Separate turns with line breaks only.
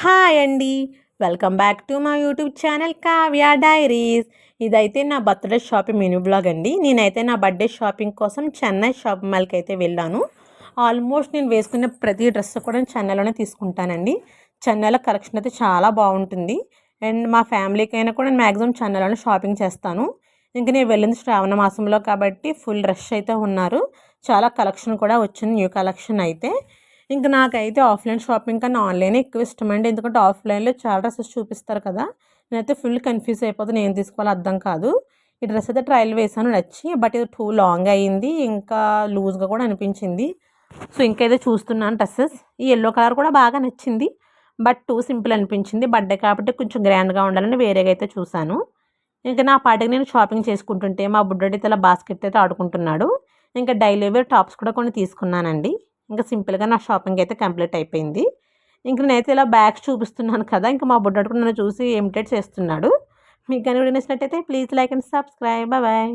Hi అండి. Welcome back to my YouTube channel Kavya diaries. ఇదైతే నా బర్త్డే షాపింగ్ మినీ బ్లాగ్ అండి. నేనైతే నా బర్త్డే షాపింగ్ కోసం చెన్నై షాపింగ్ మాల్కి అయితే వెళ్ళాను. ఆల్మోస్ట్ నేను వేసుకునే ప్రతి డ్రెస్ కూడా చెన్నైలోనే తీసుకుంటానండి. చెన్నైలో కలెక్షన్ అయితే చాలా బాగుంటుంది. అండ్ మా ఫ్యామిలీకి అయినా కూడా నేను మ్యాక్సిమం చెన్నైలోనే షాపింగ్ చేస్తాను. ఇంక నేను వెళ్ళింది శ్రావణ మాసంలో కాబట్టి ఫుల్ రష్ అయితే ఉన్నారు. చాలా కలెక్షన్ కూడా వచ్చింది, న్యూ కలెక్షన్ అయితే. ఇంక నాకైతే ఆఫ్లైన్ షాపింగ్ కన్నా ఆన్లైనే ఎక్కువ ఇష్టమండి. ఎందుకంటే ఆఫ్లైన్లో చాలా డ్రెస్సెస్ చూపిస్తారు కదా, నేనైతే ఫుల్ కన్ఫ్యూజ్ అయిపోతాను, ఏం తీసుకోవాలో అర్థం కాదు. ఈ డ్రెస్ అయితే ట్రయల్ వేసాను, నచ్చి. బట్ ఇది టూ లాంగ్ అయ్యింది, ఇంకా లూజ్గా కూడా అనిపించింది. సో ఇంకైతే చూస్తున్నాను డ్రెస్సెస్. ఈ ఎల్లో కలర్ కూడా బాగా నచ్చింది, బట్ టూ సింపుల్ అనిపించింది. బర్త్డే కాబట్టి కొంచెం గ్రాండ్గా ఉండాలని వేరేగా అయితే చూశాను. ఇంకా నా పాటికి నేను షాపింగ్ చేసుకుంటుంటే మా బుడ్డోడి ఇలా బాస్కెట్ అయితే ఆడుకుంటున్నాడు. ఇంకా డైలీ వేర్ టాప్స్ కూడా కొన్ని తీసుకున్నానండి. ఇంకా సింపుల్గా నా షాపింగ్ అయితే కంప్లీట్ అయిపోయింది. ఇంక నేనైతే ఇలా బ్యాగ్స్ చూపిస్తున్నాను కదా, ఇంకా మా బుడ్డోడు కూడా నన్ను చూసి ఇమిటేట్ చేస్తున్నాడు. మీకు కనుక నచ్చినట్టయితే please like and subscribe. Bye.